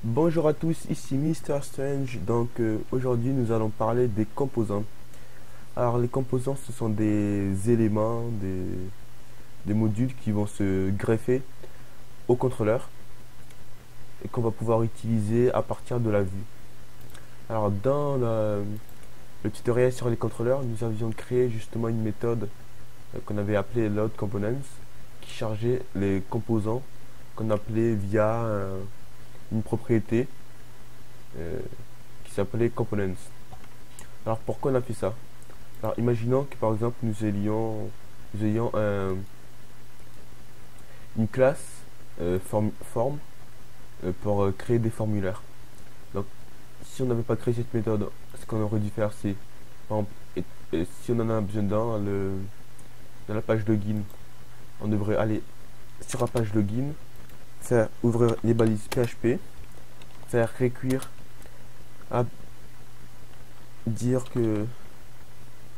Bonjour à tous, ici Mister Strange. Aujourd'hui nous allons parler des composants. Alors les composants ce sont des éléments, des modules qui vont se greffer au contrôleur et qu'on va pouvoir utiliser à partir de la vue. Alors le tutoriel sur les contrôleurs, nous avions créé justement une méthode qu'on avait appelée Load Components qui chargeait les composants qu'on appelait via une propriété euh, qui s'appelait Components. Alors pourquoi on a fait ça? Alors imaginons que par exemple nous ayons une classe forme pour créer des formulaires. Donc si on n'avait pas créé cette méthode, ce qu'on aurait dû faire c'est, par exemple, si on en a besoin dans la page login, on devrait aller sur la page login, faire ouvrir les balises PHP, faire recuire, à dire que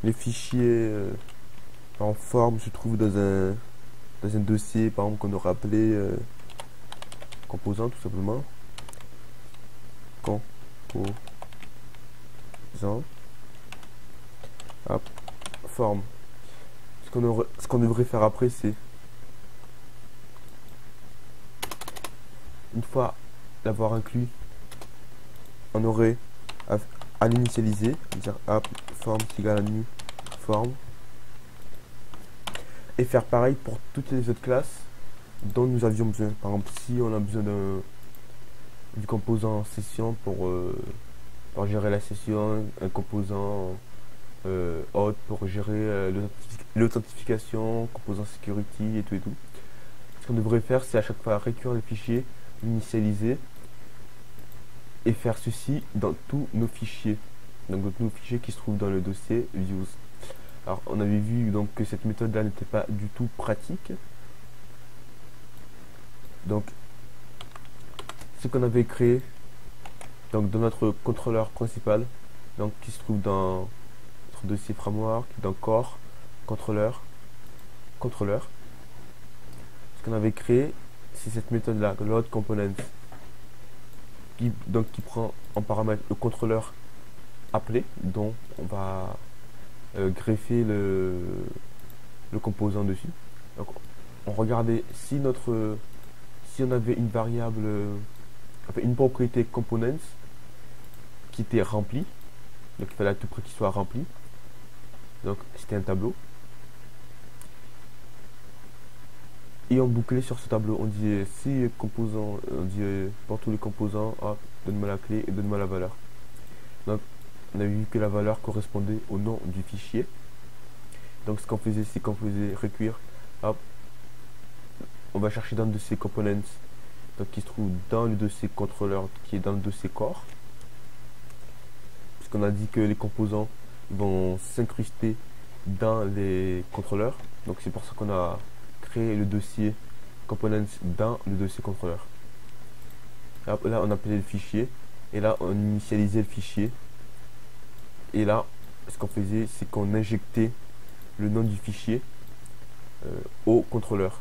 les fichiers en forme se trouvent dans un dossier par exemple qu'on aurait appelé composant tout simplement. Composant. Hop, forme. Ce qu'on devrait faire après, c'est une fois l'avoir inclus, on aurait à l'initialiser, dire app forme égale à new forme, et faire pareil pour toutes les autres classes dont nous avions besoin. Par exemple, si on a besoin du composant session pour gérer la session, un composant auth pour gérer l'authentification, composant security et tout et tout. Ce qu'on devrait faire, c'est à chaque fois récupérer le fichier, l'initialiser et faire ceci dans tous nos fichiers. Donc dans tous nos fichiers qui se trouvent dans le dossier views. Alors on avait vu donc que cette méthode là n'était pas du tout pratique. Donc ce qu'on avait créé donc dans notre contrôleur principal, donc qui se trouve dans notre dossier framework, dans core, contrôleur, ce qu'on avait créé, c'est cette méthode là, load components, qui prend en paramètre le contrôleur appelé, dont on va greffer le composant dessus. Donc on regardait si on avait une variable, une propriété components qui était remplie, donc il fallait à tout prix qu'il soit rempli. Donc c'était un tableau. Et on bouclait sur ce tableau. On disait si composant, on disait pour tous les composants, hop, donne-moi la clé et donne-moi la valeur. Donc on a vu que la valeur correspondait au nom du fichier. Donc ce qu'on faisait, c'est qu'on faisait recueillir, hop, on va chercher dans le dossier components, donc qui se trouve dans le dossier contrôleur qui est dans le dossier core. Puisqu'on a dit que les composants vont s'incruster dans les contrôleurs. Donc c'est pour ça qu'on a créé le dossier components dans le dossier contrôleur. Là on appelait le fichier et là on initialisait le fichier. Et là ce qu'on faisait, c'est qu'on injectait le nom du fichier au contrôleur.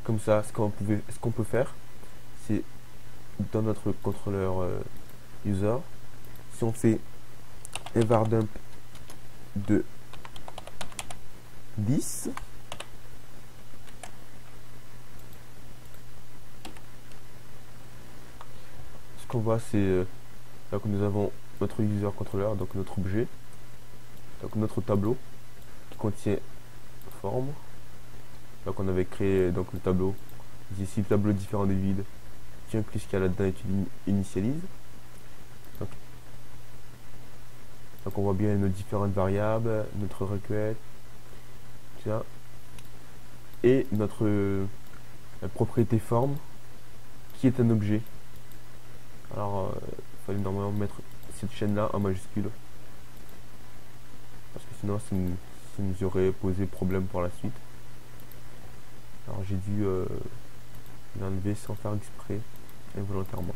Comme ça, ce qu'on peut faire, c'est dans notre contrôleur user, si on fait un var dump de 10, ce qu'on voit, c'est là que nous avons notre user controller, donc notre objet, donc notre tableau qui contient forme. Donc on avait créé donc le tableau. Ici le tableau différent des vides. Tu inclus ce qu'il y a là-dedans et tu l'initialises. Donc on voit bien nos différentes variables, notre requête, tiens, et notre propriété forme qui est un objet. Alors il fallait normalement mettre cette chaîne là en majuscule parce que sinon ça nous aurait posé problème pour la suite. Alors j'ai dû l'enlever sans faire exprès, involontairement.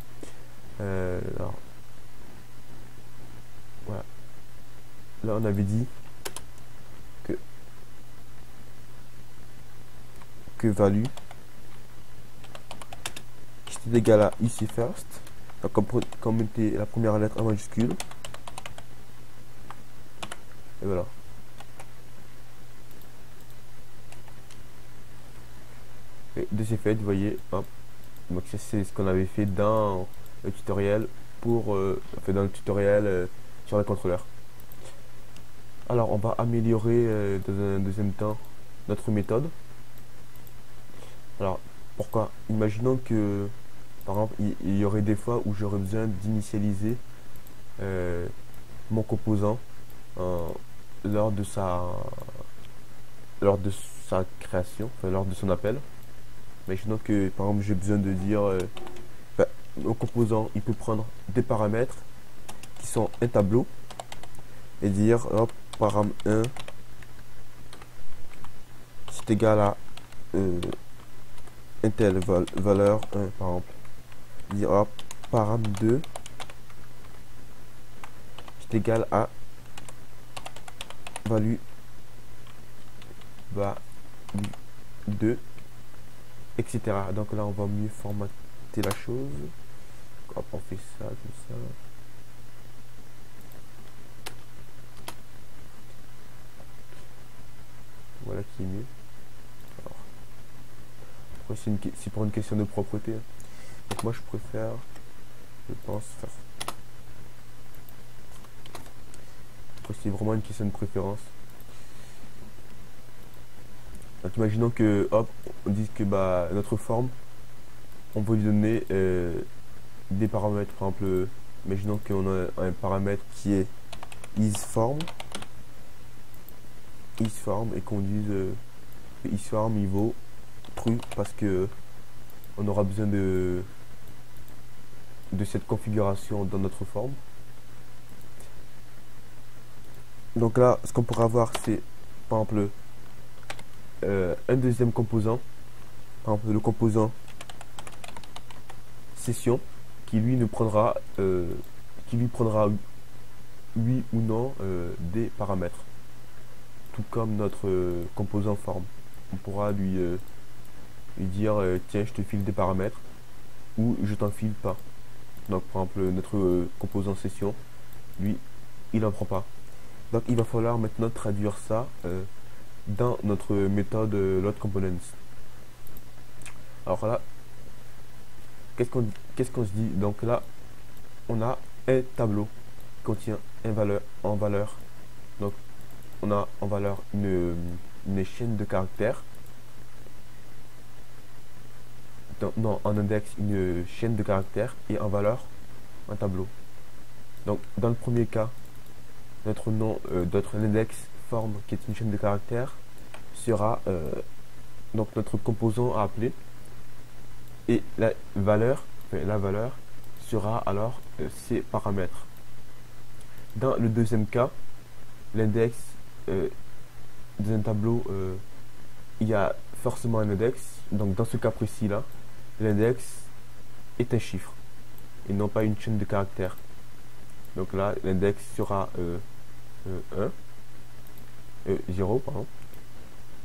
Alors voilà. Là on avait dit que value c'est égal à ici first. Donc mettez la première lettre en majuscule. Et voilà. Et de ce fait, vous voyez, hop. Donc ça c'est ce qu'on avait fait dans le tutoriel sur le contrôleur. Alors on va améliorer dans un deuxième temps notre méthode. Alors pourquoi? Imaginons que par exemple il y aurait des fois où j'aurais besoin d'initialiser mon composant lors de sa création, enfin, lors de son appel. Imaginons que par exemple j'ai besoin de dire mon composant il peut prendre des paramètres qui sont un tableau et dire hop, param 1 c'est égal à un telle valeur 1 par exemple. Dire hop, param 2 c'est égal à value 2, etc. Donc là on va mieux formater la chose. Hop, on fait ça comme ça. Voilà qui est mieux. Alors, c'est pour une question de propreté. Donc moi je préfère, je pense, faire. C'est vraiment une question de préférence. Donc imaginons que hop, on dise que bah notre forme, on peut lui donner des paramètres. Par exemple, imaginons qu'on a un paramètre qui est isForm et qu'on dise que isForm il vaut true parce que on aura besoin de cette configuration dans notre forme. Donc là, ce qu'on pourra avoir, c'est par exemple un deuxième composant, par exemple le composant session, qui lui nous prendra, oui ou non des paramètres, tout comme notre composant forme. On pourra lui dire tiens je te file des paramètres ou je t'en file pas. Donc par exemple notre composant session, lui il n'en prend pas. Donc il va falloir maintenant traduire ça dans notre méthode loadComponents. Alors là, qu'est-ce qu'on se dit? Donc là, on a un tableau qui contient en valeur. Donc on a en valeur une chaîne de caractères. Non, en index une chaîne de caractères et en valeur un tableau. Donc dans le premier cas, notre nom notre index forme qui est une chaîne de caractères sera donc notre composant à appeler et la valeur sera alors ses paramètres. Dans le deuxième cas, l'index dans un tableau il y a forcément un index. Donc dans ce cas précis là, l'index est un chiffre et non pas une chaîne de caractères. Donc là l'index sera 0 pardon,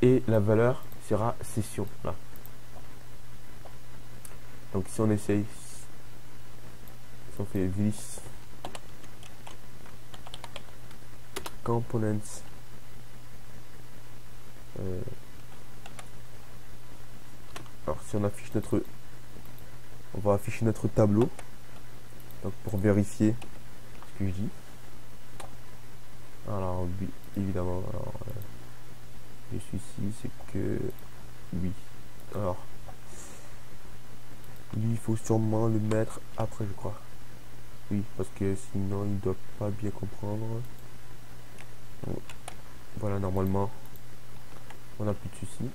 et la valeur sera session là. Donc si on essaye, si on fait this components alors si on affiche on va afficher notre tableau, donc pour vérifier ce que je dis. Alors oui, évidemment, alors je suis ici, c'est que oui. Alors lui il faut sûrement le mettre après je crois. Oui, parce que sinon il ne doit pas bien comprendre. Bon, voilà, normalement on n'a plus de soucis.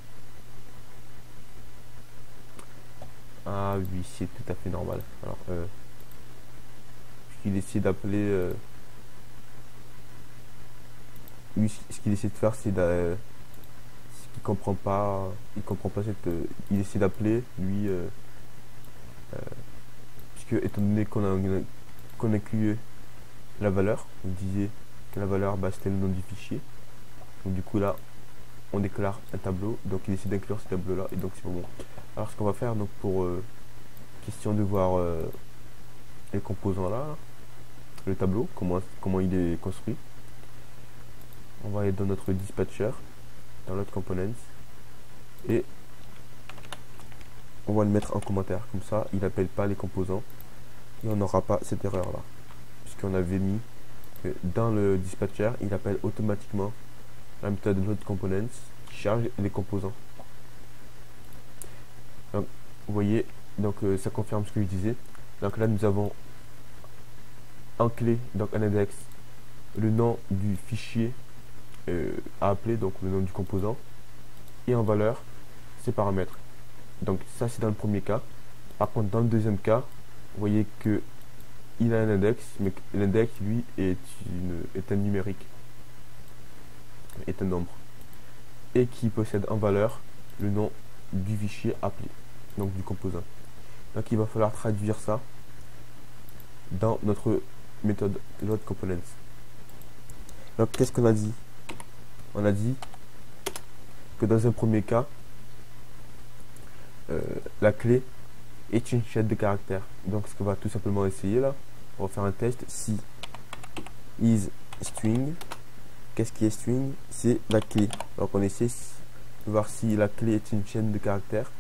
Ah oui, c'est tout à fait normal. Alors ce qu'il essaie d'appeler lui, ce qu'il essaie de faire, c'est ce qu'il comprend pas. Il comprend pas il essaie d'appeler lui, puisque étant donné qu'on inclut la valeur, on disait que la valeur c'était le nom du fichier. Donc du coup là, on déclare un tableau. Donc il essaie d'inclure ce tableau là et donc c'est bon. Alors ce qu'on va faire donc pour question de voir les composants là, le tableau, comment il est construit. On va aller dans notre dispatcher, dans notre components, et on va le mettre en commentaire. Comme ça, il n'appelle pas les composants et on n'aura pas cette erreur là. Puisqu'on avait mis que dans le dispatcher, il appelle automatiquement la méthode load components qui charge les composants. Donc, vous voyez, donc ça confirme ce que je disais. Donc là, nous avons en clé, donc un index, le nom du fichier à appeler, donc le nom du composant, et en valeur, ses paramètres. Donc ça, c'est dans le premier cas. Par contre, dans le deuxième cas, vous voyez que il a un index, mais l'index, lui, est un numérique, est un nombre, et qui possède en valeur le nom du fichier appelé, donc du composant. Donc il va falloir traduire ça dans notre méthode load components. Donc qu'est-ce qu'on a dit? On a dit que dans un premier cas, la clé est une chaîne de caractères. Donc ce qu'on va tout simplement essayer là, on va faire un test. Si is string, qu'est-ce qui est string? C'est la clé. Donc on essaie de voir si la clé est une chaîne de caractères.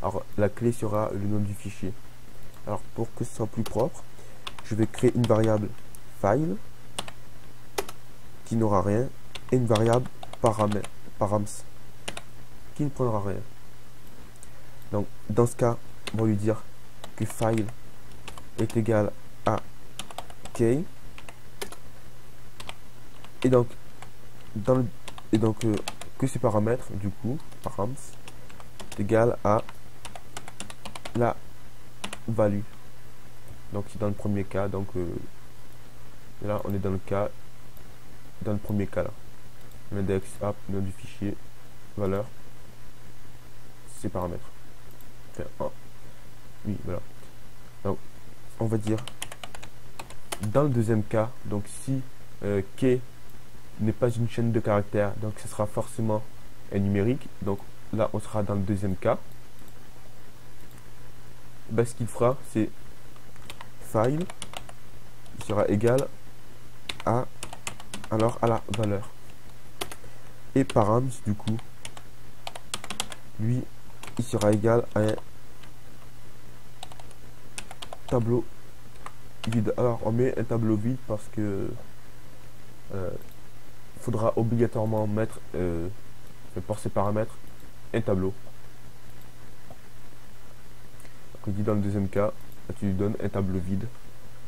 Alors la clé sera le nom du fichier. Alors pour que ce soit plus propre, je vais créer une variable file qui n'aura rien et une variable params qui ne prendra rien. Donc dans ce cas, on va lui dire que file est égal à k, et donc que ces paramètres, du coup params est égal à la value. Donc c'est dans le premier cas. Donc là on est dans le premier cas là, l'index app, nom du fichier, valeur, ces paramètres. Enfin, oui, voilà. Donc on va dire dans le deuxième cas, donc si k n'est pas une chaîne de caractères, donc ce sera forcément un numérique. Donc là on sera dans le deuxième cas. Ben, ce qu'il fera, c'est file, il sera égal à la valeur, et params, du coup, lui, il sera égal à un tableau vide. Alors on met un tableau vide parce que faudra obligatoirement mettre pour ces paramètres un tableau. Donc on dit dans le deuxième cas, tu lui donnes un tableau vide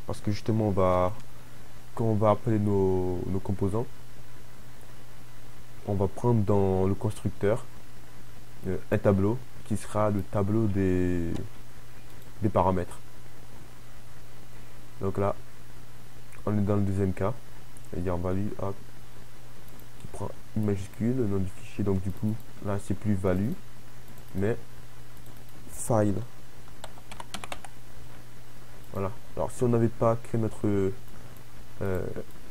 parce que justement quand on va appeler nos composants, on va prendre dans le constructeur un tableau qui sera le tableau des paramètres. Donc là on est dans le deuxième cas, c'est-à-dire value qui prend une majuscule, le nom du fichier. Donc du coup là c'est plus value mais file. Voilà. Alors si on n'avait pas créé nos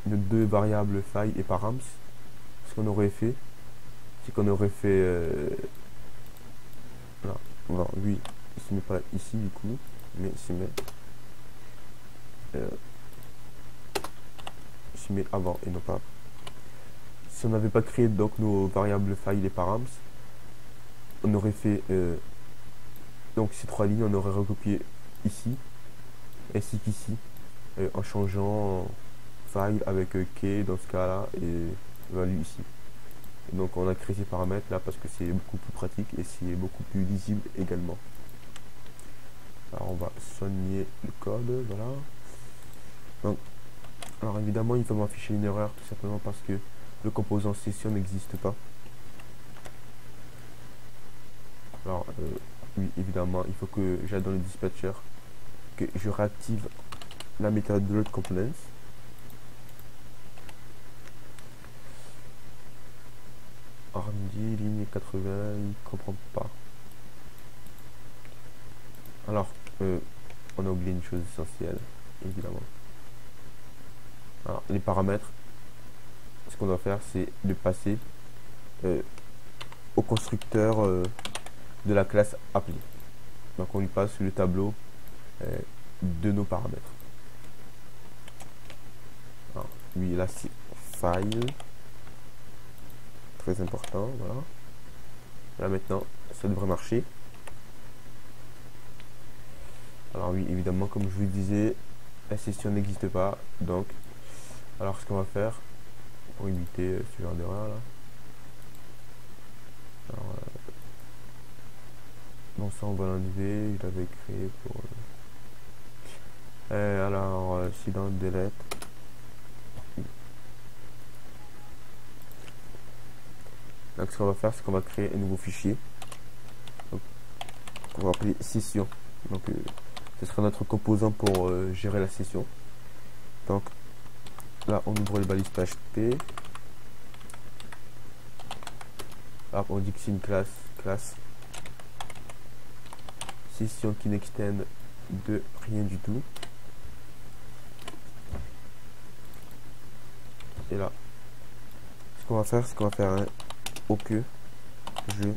deux variables file et params, ce qu'on aurait fait, c'est qu'on aurait fait voilà. Alors, lui il se met pas ici du coup, mais il se met avant et non pas. Si on n'avait pas créé donc nos variables file et params, on aurait fait donc ces trois lignes, on aurait recopié ici ainsi qu'ici, en changeant file avec k dans ce cas là et value ici. Et donc on a créé ces paramètres là parce que c'est beaucoup plus pratique et c'est beaucoup plus lisible également. Alors on va soigner le code, voilà. Donc, alors évidemment il va m'afficher une erreur tout simplement parce que le composant session n'existe pas. Alors oui, évidemment il faut que j'aille dans le dispatcher, que je réactive la méthode load components. RMD ligne 80, il comprend pas. Alors on a oublié une chose essentielle, évidemment. Alors les paramètres, ce qu'on doit faire c'est de passer au constructeur de la classe appelée. Donc on lui passe le tableau de nos paramètres. Alors, lui là c'est file, très important, voilà. Là maintenant ça devrait marcher. Alors oui, évidemment, comme je vous le disais, la session n'existe pas, donc alors ce qu'on va faire pour éviter ce genre d'erreur là, alors, bon, ça on va l'enlever, je l'avais créé pour alors si dans delete, donc ce qu'on va faire, c'est qu'on va créer un nouveau fichier, donc, qu'on va appeler session. Donc ce sera notre composant pour gérer la session. Donc là on ouvre les balises PHP. Alors on dit que c'est une classe session qui n'extend de rien du tout. Et là, ce qu'on va faire, c'est qu'on va faire un OK, je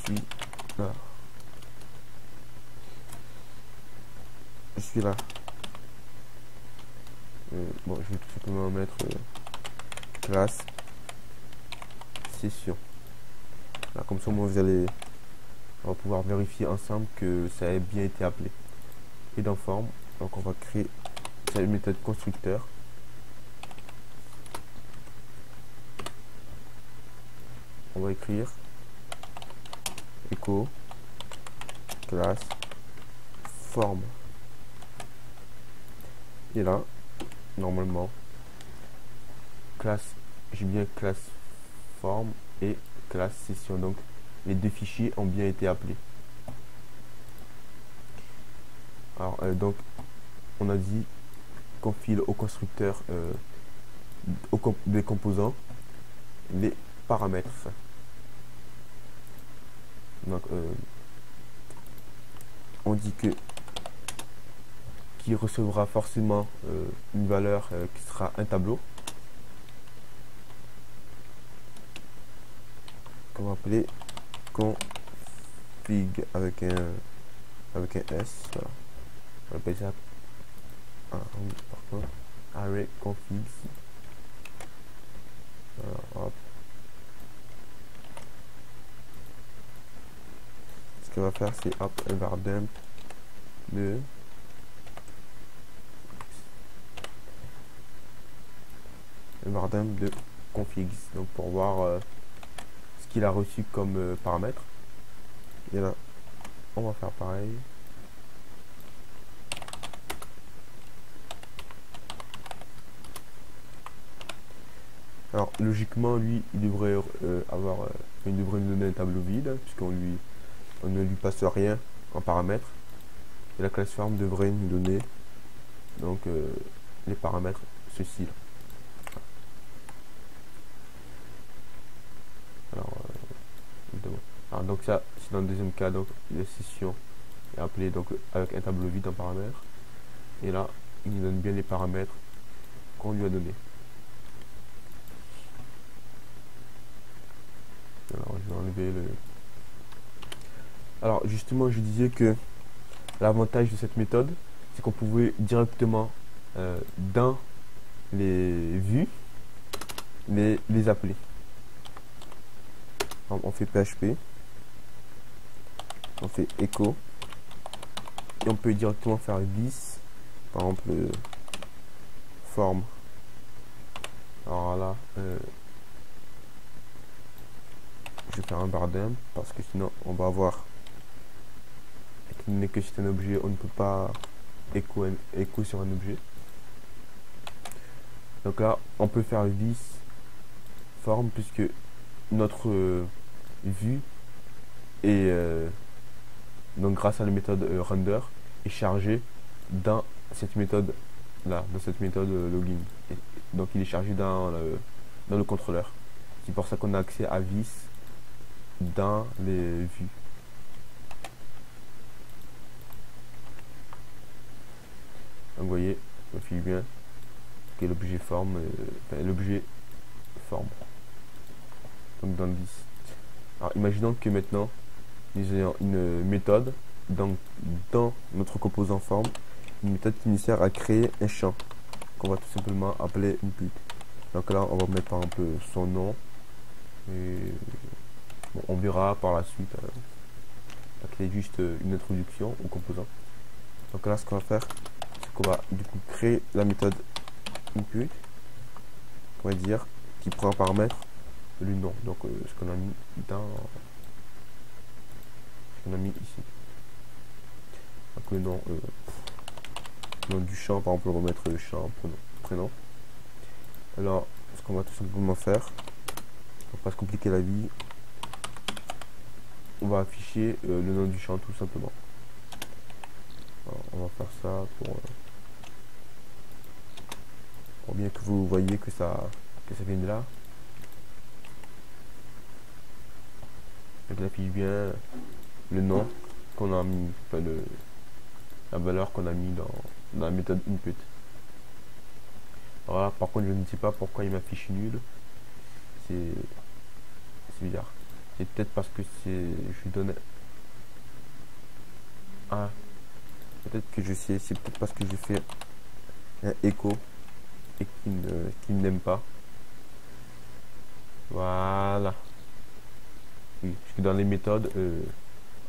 suis là. Je suis là. Bon, je vais tout simplement mettre classe session. Là, comme ça, moi, on va pouvoir vérifier ensemble que ça a bien été appelé. Et dans forme, donc on va créer cette méthode constructeur. On va écrire echo classe forme. Et là, normalement, j'ai bien classe forme et classe session. Donc les deux fichiers ont bien été appelés. Alors donc on a dit qu'on file au constructeur des composants les paramètres. Donc on dit que qui recevra forcément une valeur qui sera un tableau qu'on va appeler config avec un S. Voilà. On appelle ça oui, par contre array config. Voilà, hop. Ce qu'on va faire, c'est hop, un var dump de configs, donc pour voir ce qu'il a reçu comme paramètre. Et là on va faire pareil. Alors logiquement lui il devrait il devrait nous donner un tableau vide puisqu'on ne lui passe rien en paramètres, et la classe form devrait nous donner donc les paramètres ceci là. Alors donc ça c'est dans le deuxième cas, donc la session est appelée donc avec un tableau vide en paramètres, et là il nous donne bien les paramètres qu'on lui a donné. Alors je vais enlever le... Alors justement je disais que l'avantage de cette méthode c'est qu'on pouvait directement dans les vues les appeler. On fait PHP, on fait echo et on peut directement faire this, par exemple forme. Alors là je vais faire un bar dump parce que sinon on va avoir, étant donné que c'est un objet, on ne peut pas echo sur un objet. Donc là on peut faire this forme puisque notre vue et donc grâce à la méthode render est chargée dans cette méthode là, dans cette méthode login, et donc il est chargé dans le contrôleur. C'est pour ça qu'on a accès à vis dans les vues. Donc vous voyez, on fait bien que l'objet forme, donc dans le 10. Alors imaginons que maintenant nous ayons une méthode donc, dans notre composant form une méthode qui nous sert à créer un champ qu'on va tout simplement appeler input. Donc là, on va mettre par exemple son nom. Et bon, on verra par la suite. C'est juste une introduction au composant. Donc là, ce qu'on va faire, c'est qu'on va du coup créer la méthode input. On va dire qui prend en paramètre le nom. Donc ce qu'on a mis dans ce qu'on a mis ici. Donc le nom du champ, par exemple, on va mettre le champ prénom. Alors, ce qu'on va tout simplement faire, pour pas se compliquer la vie, on va afficher le nom du champ tout simplement. Alors, on va faire ça pour bien que vous voyez que ça vient de là. Donc, on affiche bien le nom qu'on a mis, enfin la valeur qu'on a mis dans la méthode input. Alors là, par contre, je ne sais pas pourquoi il m'affiche nul. C'est bizarre. C'est peut-être parce que je lui donne un. Peut-être que je sais. C'est peut-être parce que j'ai fait un écho et qu'il n'aime pas. Voilà. Oui, parce que dans les méthodes,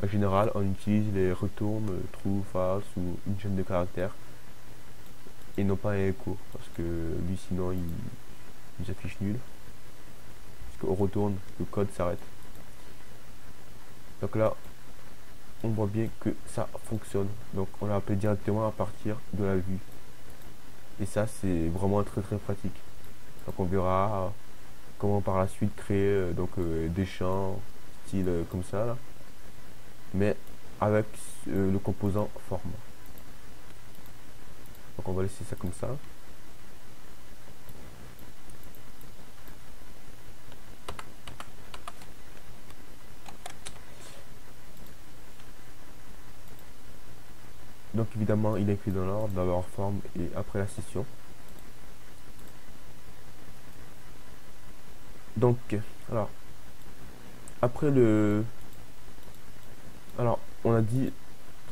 en général, on utilise les retourne, true, false ou une chaîne de caractères et non pas un écho parce que lui sinon il affiche nul. Parce qu'on retourne, le code s'arrête. Donc là, on voit bien que ça fonctionne. Donc on l'a appelé directement à partir de la vue. Et ça, c'est vraiment très très pratique. Donc on verra comment par la suite créer des champs style comme ça là. Mais avec le composant form. Donc on va laisser ça comme ça. Donc évidemment il est écrit dans l'ordre, dans leur forme et après la session. Donc alors après alors on a dit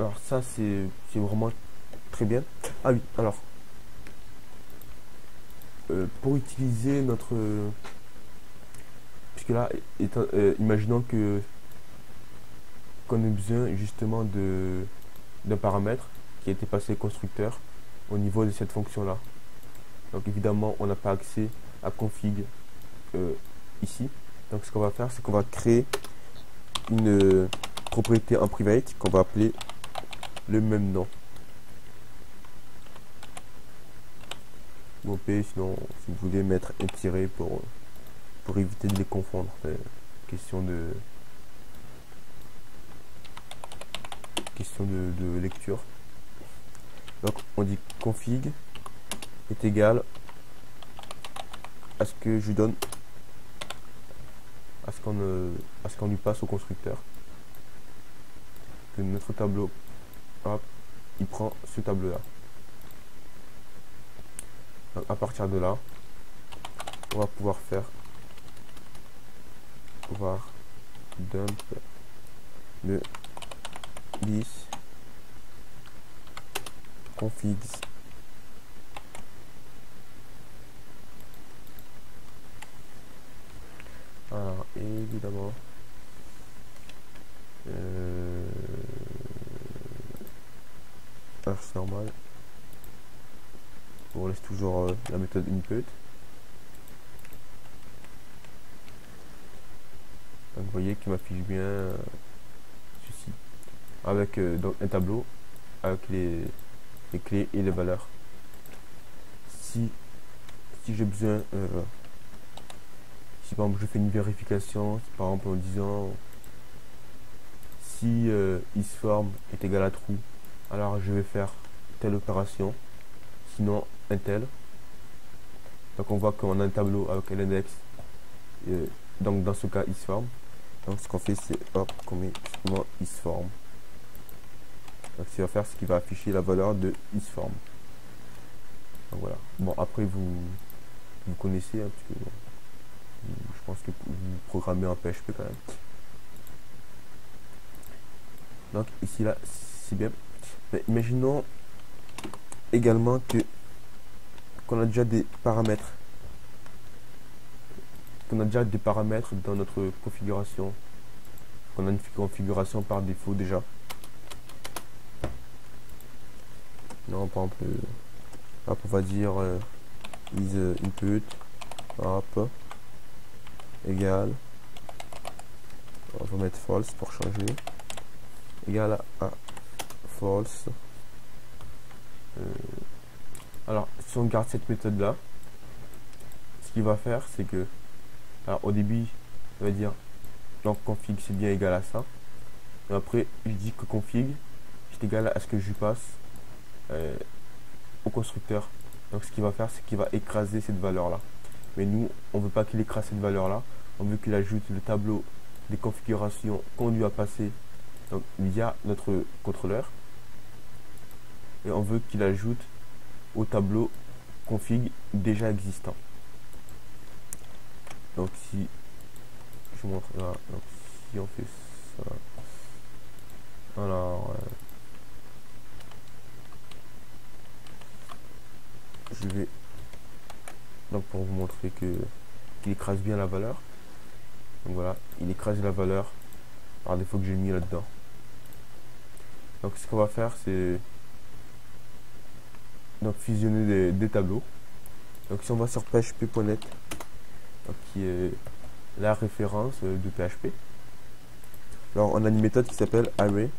alors ça c'est vraiment très bien. Ah oui, alors pour utiliser notre puisque là imaginons qu'on ait besoin justement d'un paramètre qui a été passé au constructeur au niveau de cette fonction là. Donc évidemment on n'a pas accès à config ici. Donc ce qu'on va faire, c'est qu'on va créer une propriété en private qu'on va appeler le même nom. Ou sinon si vous voulez mettre un tiret pour éviter de les confondre. Question de lecture. Donc on dit config est égal à ce que je donne à ce qu'on lui passe au constructeur, que notre tableau hop, il prend ce tableau là. Donc à partir de là on va pouvoir faire dump le list configs alors évidemment c'est normal, on laisse toujours la méthode input. Donc vous voyez qu'il m'affiche bien ceci avec donc un tableau avec les clés et les valeurs. Si j'ai besoin si par exemple je fais une vérification, par exemple en disant si isForm est égal à true, alors je vais faire telle opération, sinon un tel. Donc on voit qu'on a un tableau avec l'index, donc dans ce cas isForm. Donc ce qu'on fait, c'est hop, qu'on met justement isForm. Donc ce qu'il va faire, c'est qu'il va afficher la valeur de isForm. Donc voilà. Bon, après vous connaissez un petit peu. Bon, je pense que vous programmez en PHP quand même. Donc ici là, c'est bien. Mais imaginons également que qu'on a déjà des paramètres. Qu'on a déjà des paramètres dans notre configuration. Qu'on a une configuration par défaut déjà. Non, par exemple, hop, on va dire is input, hop, égal, on va mettre false pour changer, égal à false. Alors, si on garde cette méthode là, ce qu'il va faire, c'est que, alors au début, il va dire donc config c'est bien égal à ça, et après je dis que config c'est égal à ce que je passe au constructeur. Donc ce qu'il va faire, c'est qu'il va écraser cette valeur là, mais nous on veut pas qu'il écrase cette valeur là, on veut qu'il ajoute le tableau des configurations qu'on lui a passé donc via notre contrôleur, et on veut qu'il ajoute au tableau config déjà existant. Donc si je montre là, donc si on fait ça, alors je vais donc pour vous montrer que qu'il écrase bien la valeur. Donc voilà, il écrase la valeur par défaut que j'ai mis là dedans. Donc ce qu'on va faire, c'est donc fusionner des tableaux. Donc si on va sur php.net, qui est la référence de PHP, alors on a une méthode qui s'appelle array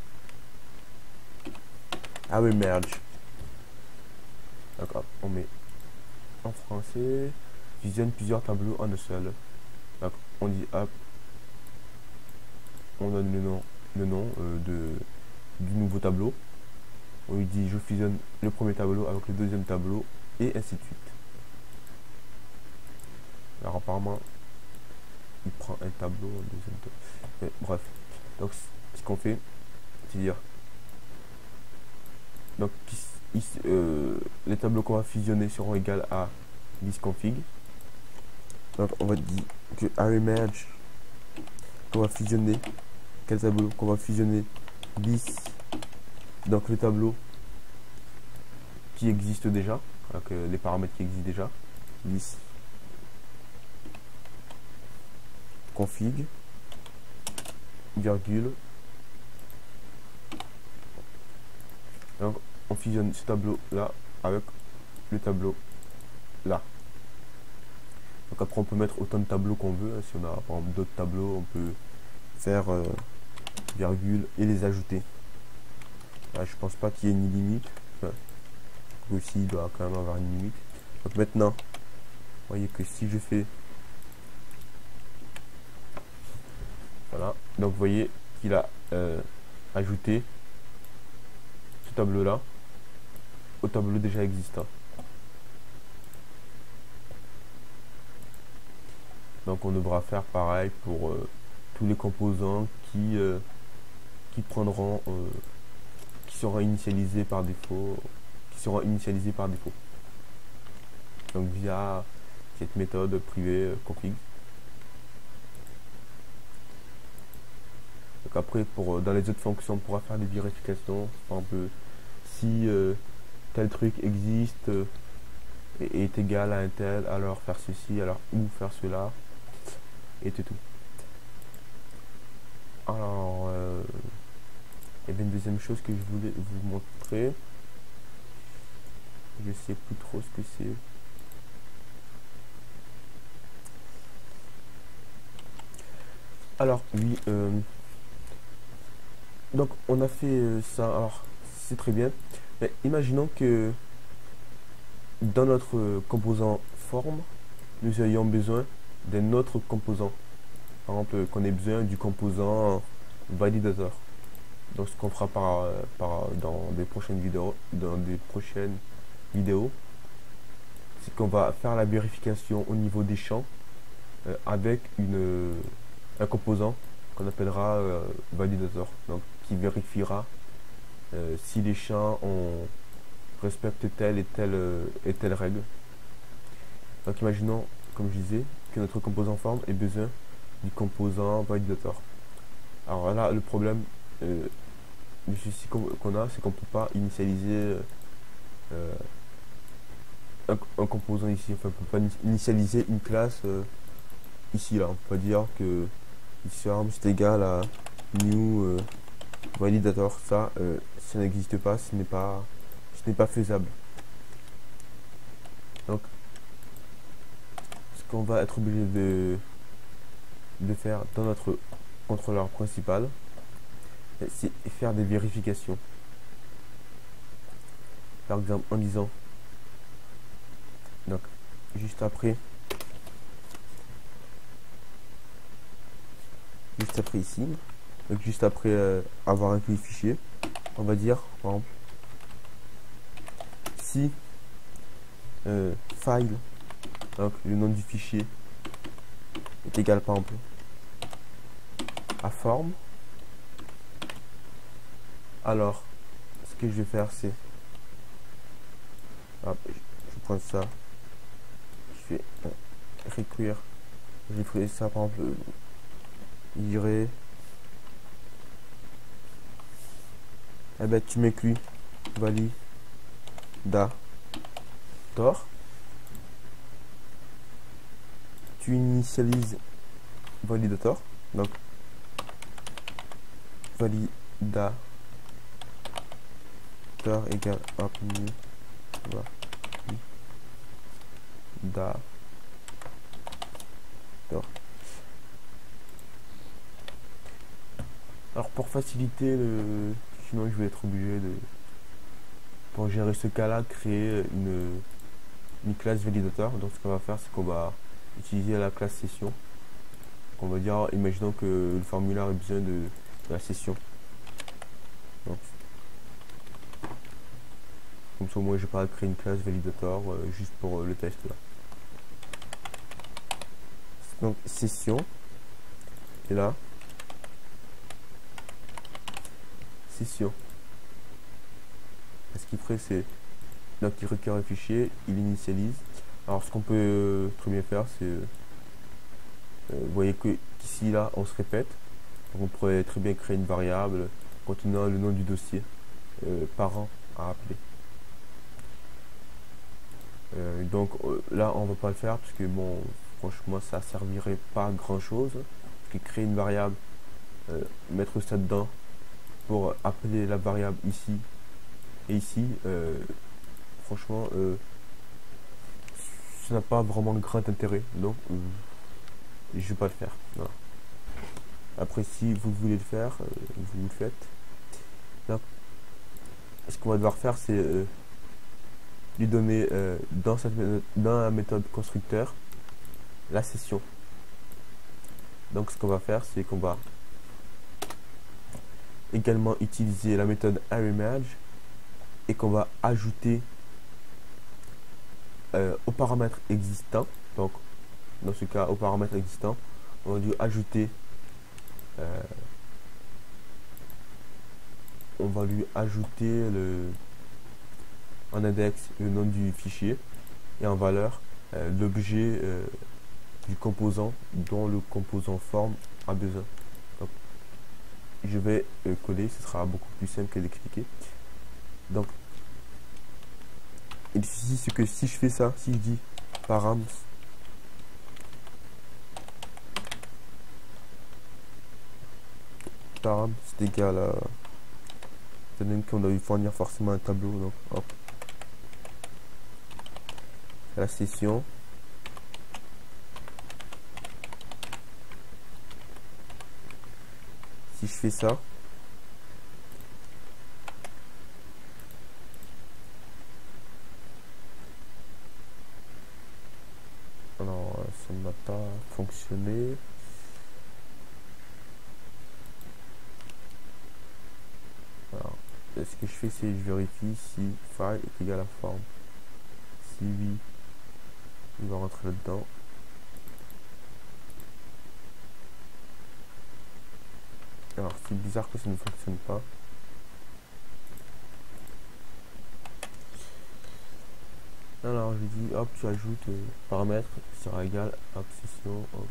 merge. Donc hop, on met en français, fusionne plusieurs tableaux en un seul. Donc on dit hop, on donne le nom du nouveau tableau. On lui dit je fusionne le premier tableau avec le deuxième tableau et ainsi de suite. Alors apparemment il prend un tableau, un deuxième tableau. Mais, bref, donc ce qu'on fait, c'est dire donc les tableaux qu'on va fusionner seront égaux à listConfig. Donc on va dire que array merge qu'on va fusionner, quel tableau qu'on va fusionner, list, donc le tableau qui existe déjà, avec les paramètres qui existent déjà, list config, virgule. Donc on fusionne ce tableau là avec le tableau là. Donc après on peut mettre autant de tableaux qu'on veut. Si on a par exemple d'autres tableaux, on peut faire virgule et les ajouter. Là, je pense pas qu'il y ait une limite. Enfin, aussi il doit quand même avoir une limite. Donc maintenant, vous voyez que si je fais voilà, donc vous voyez qu'il a ajouté ce tableau là au tableau déjà existant. Donc on devra faire pareil pour tous les composants qui prendront qui seront initialisés par défaut, donc via cette méthode privée config. Donc après pour dans les autres fonctions on pourra faire des vérifications, par exemple si tel truc existe et est égal à un tel, alors faire ceci, alors ou faire cela, et c'est tout. Alors et bien une deuxième chose que je voulais vous montrer, je sais plus trop ce que c'est. Alors oui, donc on a fait ça, alors c'est très bien, mais imaginons que dans notre composant forme, nous ayons besoin d'un autre composant. Par exemple, qu'on ait besoin du composant validator. Donc ce qu'on fera dans des prochaines vidéos, c'est qu'on va faire la vérification au niveau des champs avec un composant qu'on appellera validator, donc qui vérifiera si les champs respectent telle et telle règle. Donc imaginons, comme je disais, que notre composant forme ait besoin du composant validator. Alors là, le problème, le souci qu'on a, c'est qu'on peut pas initialiser un composant ici. Enfin, on peut pas initialiser une classe ici là. On peut pas dire que ici c'est égal à new validator. Ça n'existe pas, ce n'est pas faisable. Donc, ce qu'on va être obligé de faire dans notre contrôleur principal, c'est faire des vérifications. Par exemple, en disant, donc, juste après ici, donc juste après avoir inclus le fichier, on va dire, par exemple, si file, donc le nom du fichier est égal par exemple à forme, alors ce que je vais faire c'est je prends ça, je fais require, je ferai ça par exemple irait, eh ben tu m'inclus validator, tu initialises validator, donc validator égale new validator. Alors pour faciliter sinon je vais être obligé de, pour gérer ce cas là, créer une classe validator. Donc ce qu'on va faire c'est qu'on va utiliser la classe session. On va dire, imaginons que le formulaire ait besoin de la session. Donc, comme ça au moins j'ai pas à créer une classe validator juste pour le test là. Donc session, et là session, ce qu'il ferait c'est, donc il requiert un fichier, il initialise. Alors ce qu'on peut très bien faire c'est vous voyez que qu'ici là on se répète, donc on pourrait très bien créer une variable contenant le nom du dossier parent à appeler. Donc là on va pas le faire parce que bon franchement ça servirait pas à grand chose, parce que créer une variable, mettre ça dedans pour appeler la variable ici et ici, franchement ça n'a pas vraiment de grand intérêt, donc je vais pas le faire. Voilà. Après si vous voulez le faire, vous le faites. Donc, ce qu'on va devoir faire c'est lui donner dans la méthode constructeur la session. Donc ce qu'on va faire c'est qu'on va également utiliser la méthode arrayMerge et qu'on va ajouter aux paramètres existants. Donc dans ce cas, aux paramètres existants, on va lui ajouter en index le nom du fichier et en valeur l'objet du composant dont le composant forme a besoin. Donc, je vais coller, ce sera beaucoup plus simple que d'expliquer. Donc ici c'est que si je fais ça, si je dis params c'est égal à, ça donne qu'on doit lui fournir forcément un tableau, donc hop, la session, si je fais ça, alors ça n'a pas fonctionné. Alors, ce que je fais c'est je vérifie si file est égal à forme. Si oui, il va rentrer là-dedans. Alors c'est bizarre que ça ne fonctionne pas. Alors je dis hop, tu ajoutes paramètre sera égal à session, hop.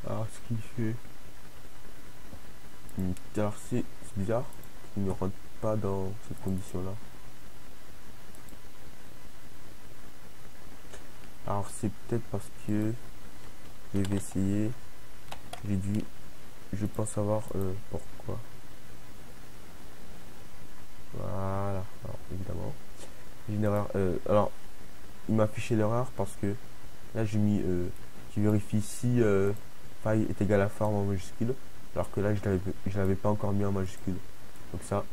Alors ce qu'il fait, alors c'est bizarre, il ne rentre pas dans cette condition là. Alors c'est peut-être parce que je vais essayer, j'ai dû, je pense savoir pourquoi. Voilà, alors évidemment j'ai une erreur. Alors il m'a affiché l'erreur parce que là j'ai mis qui vérifie si faille est égal à forme en majuscule, alors que là je l'avais pas encore mis en majuscule. Donc ça,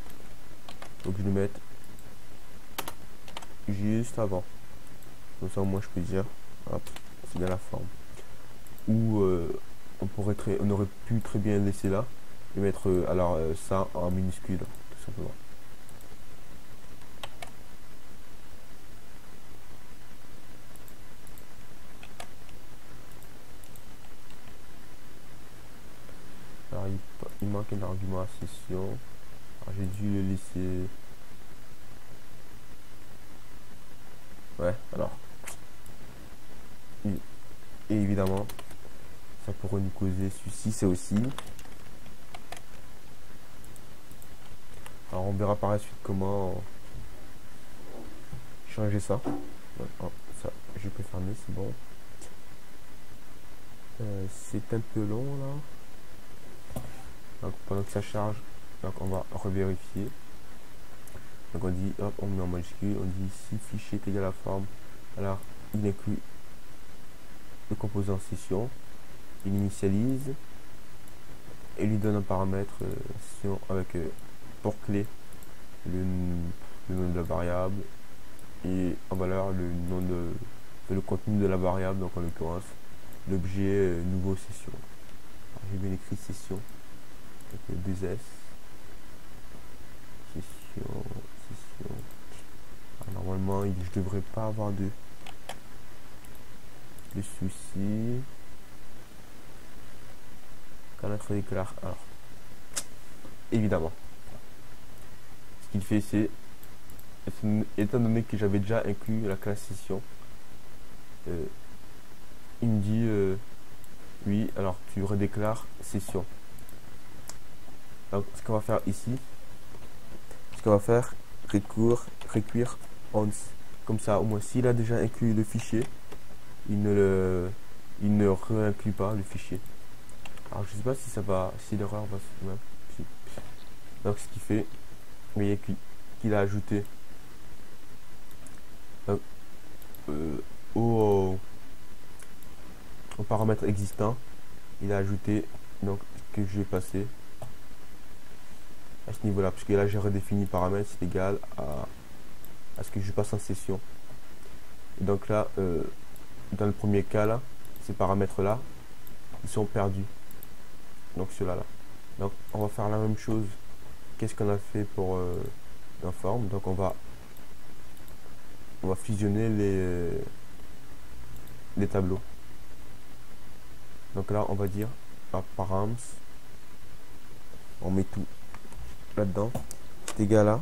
donc je le mette juste avant. Comme ça au moins je peux dire hop, c'est égal à forme. Ou on aurait pu très bien laisser là et mettre ça en minuscule tout simplement. Alors il manque un argument à session. Alors j'ai dû le laisser. Ouais, alors. Et évidemment, ça pourrait nous causer celui-ci, c'est aussi. Alors on verra par la suite comment changer ça. Ouais, ça, je peux fermer, c'est bon. C'est un peu long là. Donc pendant que ça charge, donc on va revérifier. Donc on dit hop, on met en majuscule, on dit si fichier est égal à forme, alors il inclut le composant session, il initialise et lui donne un paramètre session avec pour clé le nom de la variable et en valeur le nom le contenu de la variable, donc en l'occurrence l'objet nouveau session. J'ai bien écrit session avec 2 S. Session. Alors, normalement, je devrais pas avoir de soucis. Connaître déclare. Alors, évidemment, ce qu'il fait, c'est, étant donné que j'avais déjà inclus la classe session, il me dit oui, alors tu redéclares session. Donc, ce qu'on va faire ici, ce qu'on va faire, require once. Comme ça, au moins, s'il a déjà inclus le fichier, il ne réinclut pas le fichier. Alors, je sais pas si ça va, si l'erreur va se. Ouais, si. Donc, ce qu'il fait, vous voyez qu'il a ajouté au paramètre existant, il a ajouté donc que je vais passer à ce niveau là, puisque là j'ai redéfini paramètre, c'est égal à ce que je passe en session. Et donc là, dans le premier cas là, ces paramètres là, ils sont perdus. Donc ceux-là là. Donc on va faire la même chose. Qu'est-ce qu'on a fait pour l'inform? Donc on va fusionner les tableaux. Donc là on va dire params, on met tout là-dedans, c'est égal à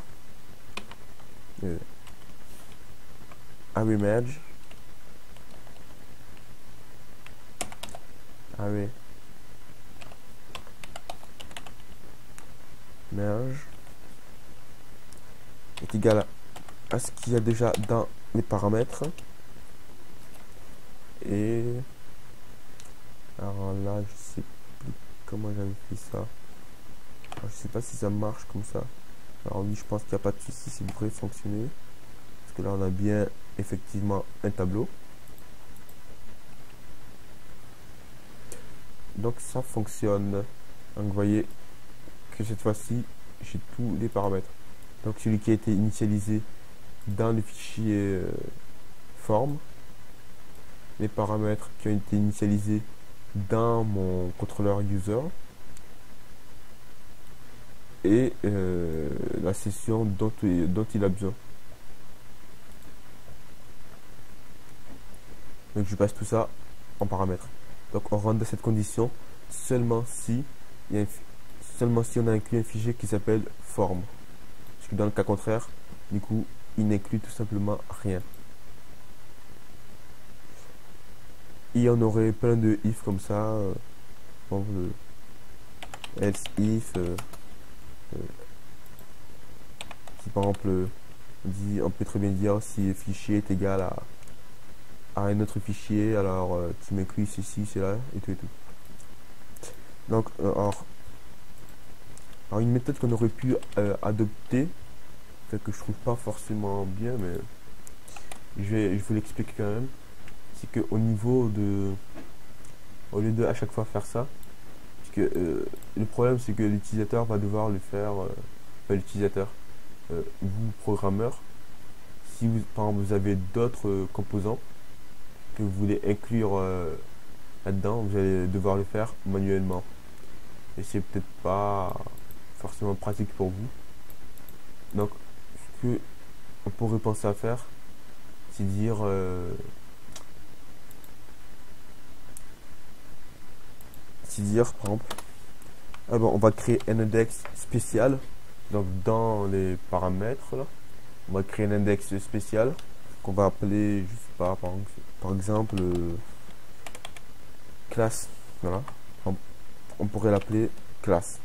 array merge, array merge est égal à ce qu'il y a déjà dans les paramètres. Et alors là je sais plus comment j'avais fait ça. Alors, je sais pas si ça marche comme ça. Alors oui, je pense qu'il n'y a pas de souci, ça devrait fonctionner parce que là on a bien effectivement un tableau. Donc ça fonctionne. Donc vous voyez que cette fois-ci j'ai tous les paramètres. Donc celui qui a été initialisé dans le fichier form, les paramètres qui ont été initialisés dans mon contrôleur user et la session dont il a besoin. Donc je passe tout ça en paramètres. Donc on rentre dans cette condition seulement si on a inclus un fichier qui s'appelle form. Parce que dans le cas contraire, du coup, il n'inclut tout simplement rien. Et on aurait plein de if comme ça. par exemple, else if, si par exemple, on peut très bien dire si fichier est égal à un autre fichier, alors tu m'inclus ceci, cela, et tout et tout. Donc, alors une méthode qu'on aurait pu adopter, que je trouve pas forcément bien, mais je vais l'expliquer quand même, c'est que au lieu de à chaque fois faire ça, parce que le problème c'est que l'utilisateur va devoir le faire, pas l'utilisateur, vous programmeur, si vous, par exemple, vous avez d'autres composants que vous voulez inclure là-dedans, vous allez devoir le faire manuellement. Et c'est peut-être pas forcément pratique pour vous. Donc, ce que on pourrait penser à faire, c'est dire, par exemple, ah bon, on va créer un index spécial. Donc, dans les paramètres, là, on va créer un index spécial qu'on va appeler, je sais pas, par exemple, classe. Voilà. On pourrait l'appeler classe.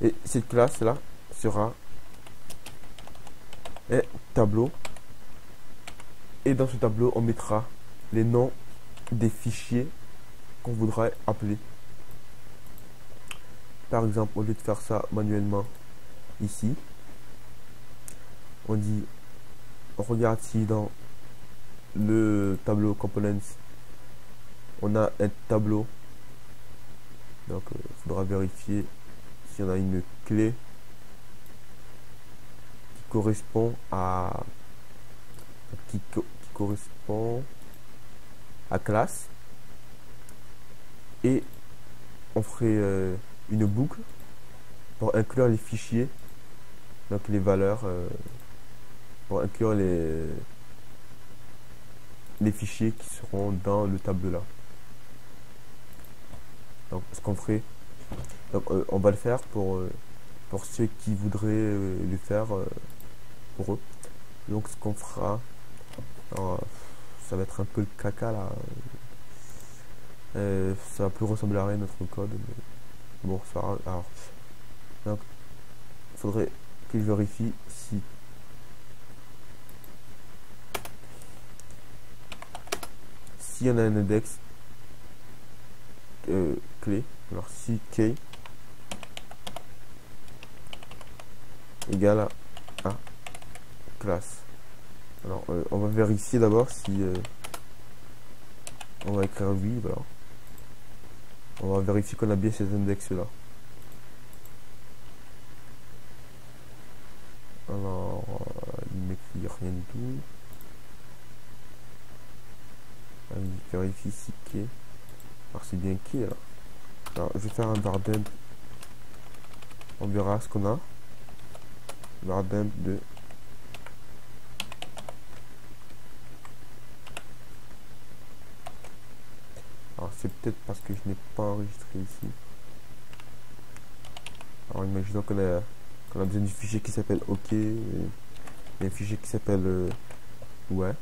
Et cette classe-là sera un tableau. Et dans ce tableau, on mettra les noms des fichiers qu'on voudra appeler. Par exemple, au lieu de faire ça manuellement ici, on dit, on regarde si dans le tableau components, on a un tableau. Donc, il faudra vérifier si on a une clé qui correspond qui correspond à classe. Et on ferait une boucle pour inclure les fichiers, donc les valeurs, pour inclure les fichiers qui seront dans le tableau là. Donc ce qu'on ferait, donc, on va le faire pour ceux qui voudraient le faire pour eux. Donc ce qu'on fera, alors, ça va être un peu le caca là. Ça va plus ressembler à rien notre code, mais bon, ça va. Alors, donc, il faudrait que je vérifie si on a un index clé. Alors si key égale à classe. Alors on va vérifier d'abord si on va écrire oui, voilà. On va vérifier qu'on a bien cet index là. Alors il m'écrit rien du tout. Il vérifie si key. Alors c'est bien key là. Alors je vais faire un bardemp. On verra ce qu'on a. Bardemp de alors c'est peut-être parce que je n'ai pas enregistré ici. Alors imaginons qu'on a besoin du fichier qui s'appelle OK et un fichier qui s'appelle ouais.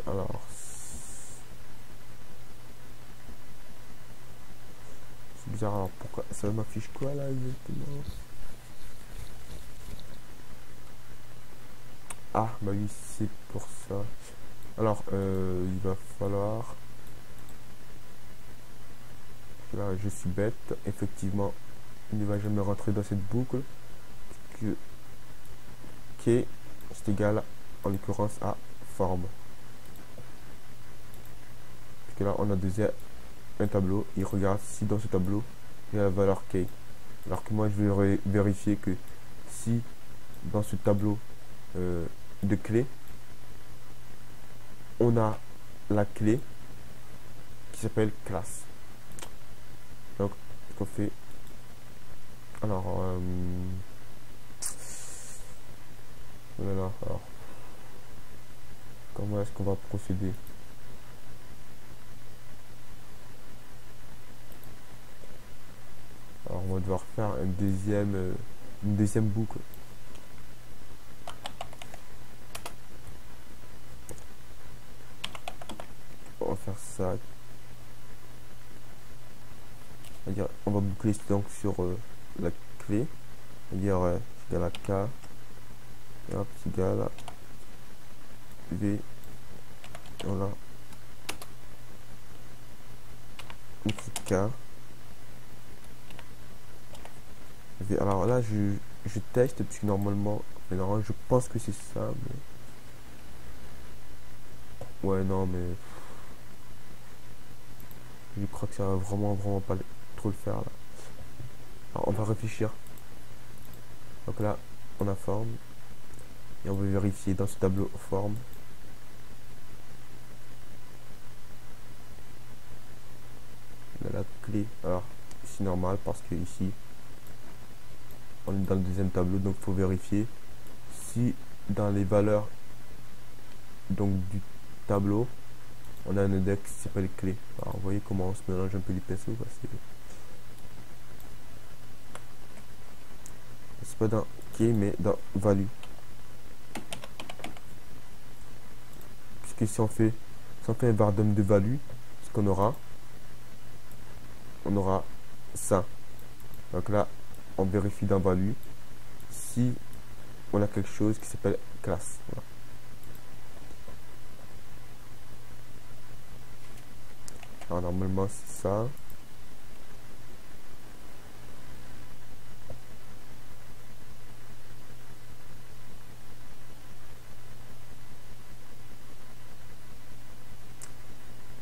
Alors c'est bizarre, alors pourquoi ça m'affiche quoi là exactement? Ah bah oui, c'est pour ça. Alors il va falloir, là je suis bête, effectivement il ne va jamais rentrer dans cette boucle que K c'est égal en l'occurrence à forme, parce que là on a déjà un tableau, il regarde si dans ce tableau il y a la valeur K, alors que moi je vais vérifier que si dans ce tableau de clés on a la clé qui s'appelle classe. Donc ce qu'on fait, alors voilà, alors comment est-ce qu'on va procéder? Alors on va devoir faire une deuxième boucle. C'est-à-dire, on va boucler donc sur la clé. C'est-à-dire, c'est égal à K. Et hop, c'est égal à V. Voilà. Ici, K. V. Alors là, je teste, puisque normalement, je pense que c'est ça. Mais... ouais, non, mais... je crois que ça va vraiment pas trop le faire, là. Alors, on va réfléchir. Donc là, on a forme. Et on va vérifier dans ce tableau forme. On a la clé. Alors, c'est normal parce que ici, on est dans le deuxième tableau. Donc, il faut vérifier si dans les valeurs donc du tableau, on a un index qui s'appelle clé. Alors, vous voyez comment on se mélange un peu les pinceaux. C'est pas dans clé, mais dans value. Puisque si on fait un vardum de value, ce qu'on aura, on aura ça. Donc là, on vérifie dans value si on a quelque chose qui s'appelle classe. Voilà. Alors normalement c'est ça.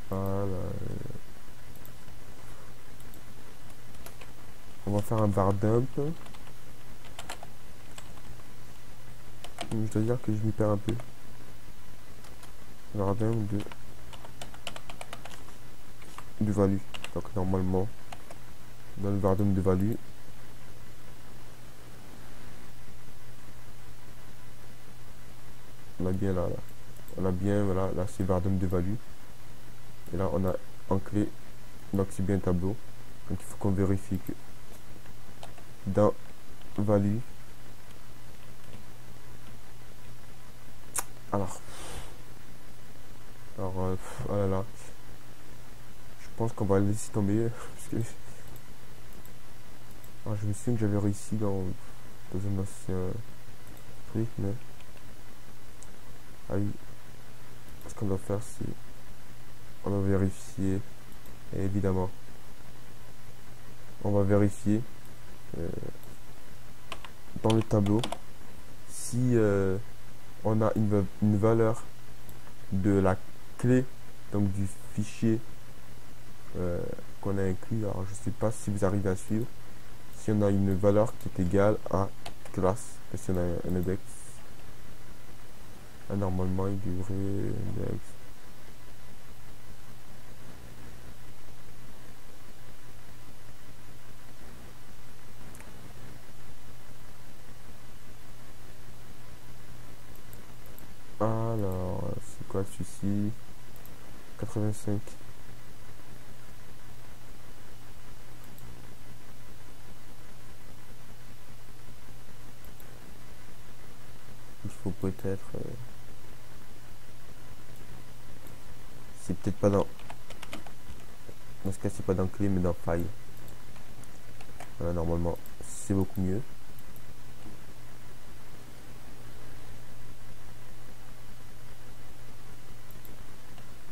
Voilà. On va faire un var dump. Je dois dire que je m'y perds un peu. Var dump de value. Donc normalement, dans le var dump de value, on a bien là. On a bien, voilà, là c'est var dump de value. Et là on a en clé, donc c'est bien tableau. Donc il faut qu'on vérifie que dans value, alors oh là là, je pense qu'on va laisser tomber parce que alors, je me souviens que j'avais réussi dans un ancien truc, mais ah oui, ce qu'on doit faire c'est on va vérifier, et évidemment on va vérifier dans le tableau si on a une valeur de la clé, donc du fichier qu'on a inclus. Alors je sais pas si vous arrivez à suivre, si on a une valeur qui est égale à classe, si on a un index. Là, normalement il devrait index. Alors c'est quoi celui-ci? 85. Il faut peut-être c'est peut-être pas dans ce cas c'est pas dans clé mais dans file. Voilà, normalement c'est beaucoup mieux.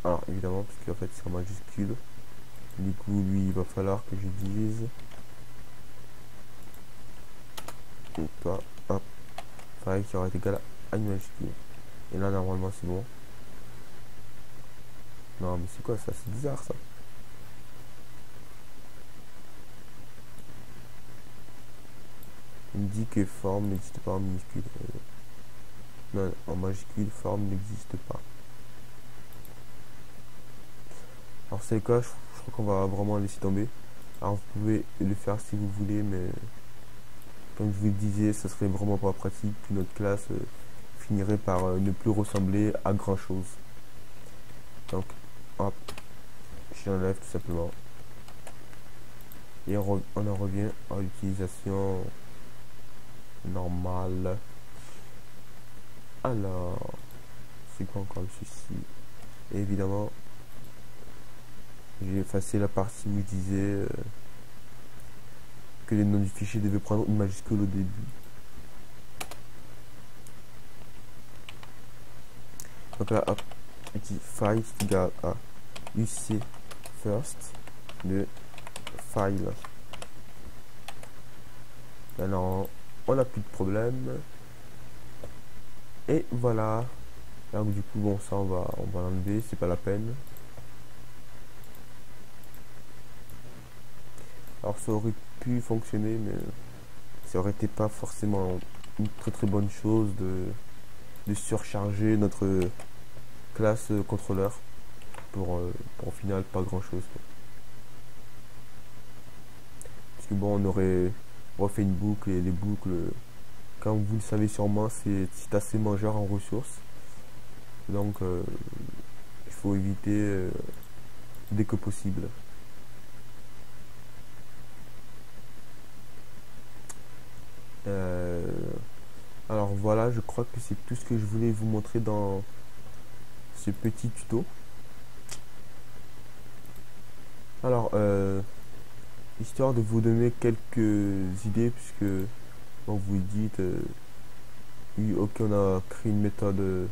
Alors évidemment parce qu'en fait c'est en majuscule, du coup lui il va falloir que je dise et toi hop, pareil qui aura été égal à une majuscule. Et là normalement c'est bon. Non mais c'est quoi ça, c'est bizarre ça. Il me dit que forme n'existe pas en minuscule. Non, en majuscule forme n'existe pas. Alors c'est quoi, je crois qu'on va vraiment laisser tomber. Alors vous pouvez le faire si vous voulez, mais comme je vous le disais, ça serait vraiment pas pratique, puis notre classe finirait par ne plus ressembler à grand chose. Donc hop, j'enlève tout simplement. Et on en revient à l'utilisation normale. Alors, c'est quoi encore le souci? Et évidemment, j'ai effacé la partie où je disais que les noms du fichier devaient prendre une majuscule au début. Donc là, hop, ici, file égale à uc first de file. Maintenant, on n'a plus de problème. Et voilà. Donc du coup, bon, ça on va l'enlever, c'est pas la peine. Alors ça aurait pu fonctionner, mais ça aurait été pas forcément une très bonne chose de surcharger notre classe contrôleur pour au final pas grand chose. Parce que bon, on aurait refait une boucle, et les boucles, comme vous le savez sûrement, c'est assez mangeur en ressources. Donc il faut éviter dès que possible. Alors voilà, je crois que c'est tout ce que je voulais vous montrer dans ce petit tuto. Alors histoire de vous donner quelques idées, puisque bon, vous dites oui, ok, on a créé une méthode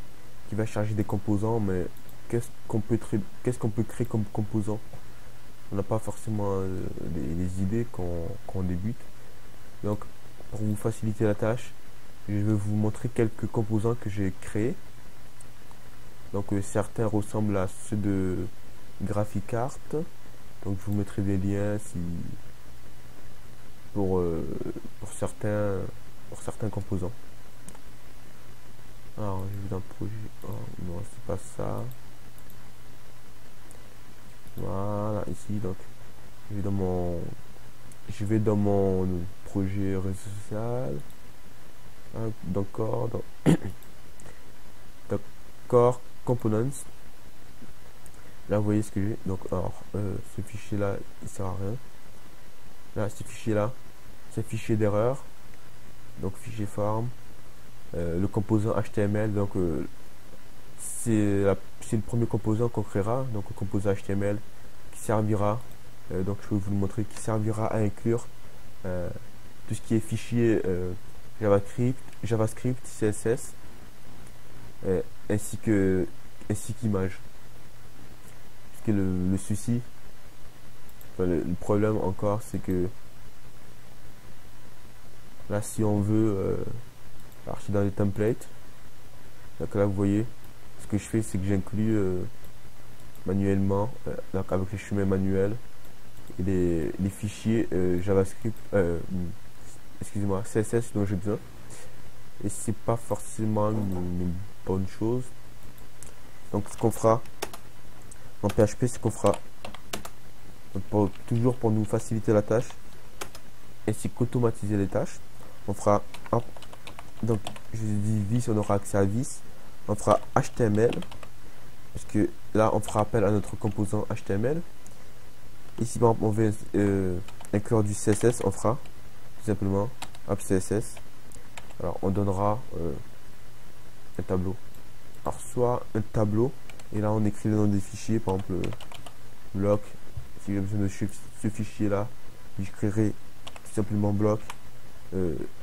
qui va charger des composants, mais qu'est-ce qu'on peut créer comme composant? On n'a pas forcément les idées quand on débute. Donc pour vous faciliter la tâche, je vais vous montrer quelques composants que j'ai créés. Donc certains ressemblent à ceux de GraphiCart. Donc je vous mettrai des liens si pour certains composants. Alors je vais dans le projet. Oh, non, c'est pas ça. Voilà, ici donc je vais dans mon projet réseau social. D'accord, d'accord, components. Là vous voyez ce que j'ai. Donc alors ce fichier là il sert à rien. Là ce fichier là, c'est fichier d'erreur. Donc fichier form. Le composant HTML, donc c'est le premier composant qu'on créera, donc le composant HTML qui servira, donc je vais vous le montrer, qui servira à inclure tout ce qui est fichier JavaScript, CSS, ainsi qu'image. Parce que le souci, enfin, le problème encore, c'est que là, si on veut, alors je suis dans les templates, donc là vous voyez, ce que je fais, c'est que j'inclus manuellement, donc avec les chemins manuels, les fichiers JavaScript, excusez-moi, CSS dont j'ai besoin. Et c'est pas forcément une bonne chose. Donc ce qu'on fera en PHP, c'est qu'on fera, toujours pour nous faciliter la tâche, ainsi qu'automatiser les tâches, on fera hop, donc je dis vis, on aura accès à vis, on fera HTML, parce que là on fera appel à notre composant HTML. Ici par exemple on veut inclure du CSS, on fera tout simplement hop CSS. Alors on donnera un tableau, alors soit un tableau, et là on écrit le nom des fichiers, par exemple bloc, si j'ai besoin de ce fichier là, je créerai tout simplement bloc.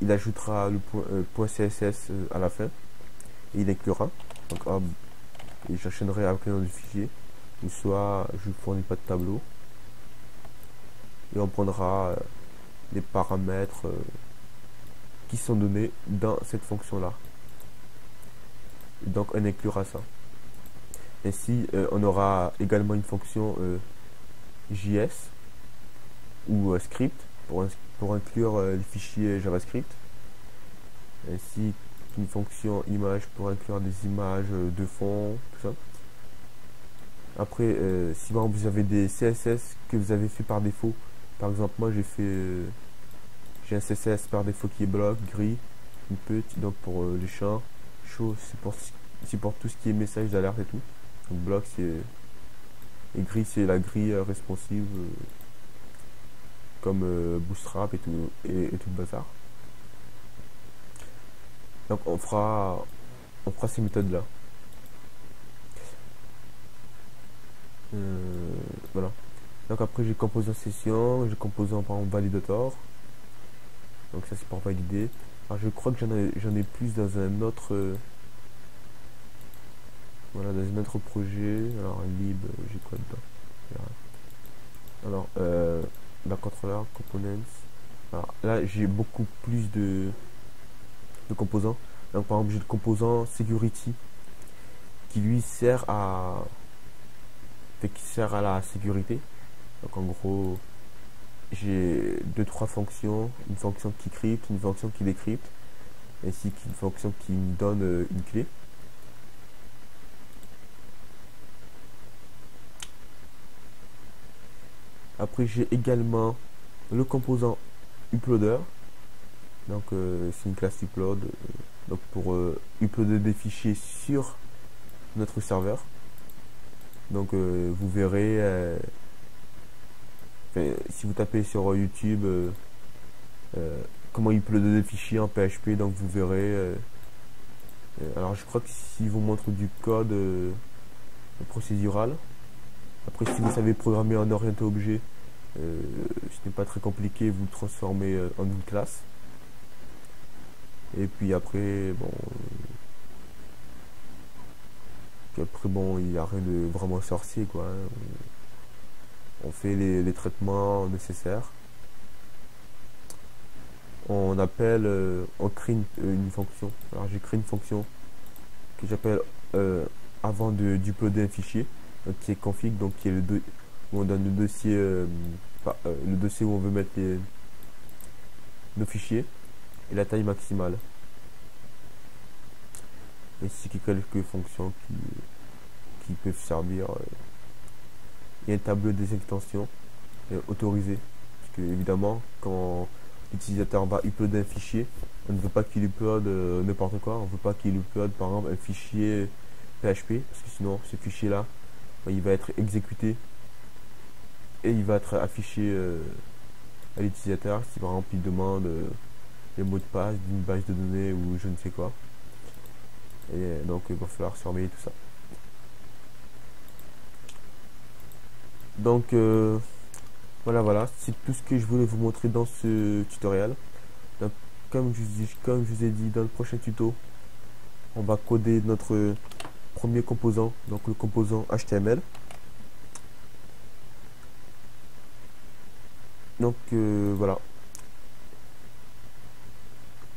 Il ajoutera le point CSS à la fin, et il inclura, donc hop, et j'enchaînerai avec le nom du fichier, ou soit je ne fournis pas de tableau, et on prendra les paramètres qui sont donnés dans cette fonction là, et donc on inclura ça. Ainsi on aura également une fonction JS ou script pour inclure les fichiers JavaScript, ainsi qu'une fonction image pour inclure des images de fond, tout ça. Après, si par exemple vous avez des CSS que vous avez fait par défaut, par exemple moi j'ai un CSS par défaut qui est bloc, gris, une petite, donc pour les champs, chaud c'est pour tout ce qui est message d'alerte et tout. Donc bloc et gris c'est la grille responsive, comme Bootstrap et tout le bazar. Donc on fera ces méthodes là. Voilà. Donc après j'ai composant session, j'ai composant par exemple validator, Donc ça c'est pour valider. Alors je crois que j'en ai plus dans un autre voilà, dans un autre projet. Alors lib, j'ai quoi dedans? Alors la controller components. Alors là j'ai beaucoup plus de composants. Donc par exemple j'ai le composant security qui lui sert à la sécurité. Donc en gros j'ai deux trois fonctions, une fonction qui crypte, une fonction qui décrypte, ainsi qu'une fonction qui me donne une clé. Après j'ai également le composant uploader. Donc c'est une classe upload donc pour uploader des fichiers sur notre serveur. Donc vous verrez si vous tapez sur YouTube comment uploader des fichiers en PHP, donc vous verrez alors je crois que si vous montre du code procédural. Après si vous savez programmer en orienté objet, ce n'est pas très compliqué, vous le transformez en une classe. Et puis après bon il n'y a rien de vraiment sorcier quoi, hein. On fait les traitements nécessaires, on appelle on crée une fonction. Alors j'ai créé une fonction que j'appelle avant d'uploader un fichier, donc qui est config, donc qui est où on donne le dossier le dossier où on veut mettre nos fichiers et la taille maximale, ainsi que quelques fonctions qui peuvent servir. Il y a un tableau des extensions autorisées, parce que évidemment quand l'utilisateur va uploader un fichier, on ne veut pas qu'il upload n'importe quoi, on ne veut pas qu'il upload par exemple un fichier PHP, parce que sinon ce fichier là il va être exécuté et il va être affiché à l'utilisateur si par exemple il demande les mots de passe d'une base de données ou je ne sais quoi. Et donc il va falloir surveiller tout ça. Donc voilà, c'est tout ce que je voulais vous montrer dans ce tutoriel. Donc comme je vous ai dit, dans le prochain tuto on va coder notre premier composant, donc le composant HTML. Donc voilà.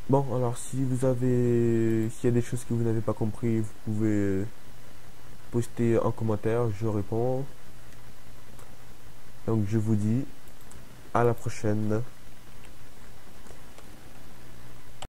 Bon, alors s'il y a des choses que vous n'avez pas compris, vous pouvez poster en commentaire, je réponds. Donc je vous dis à la prochaine.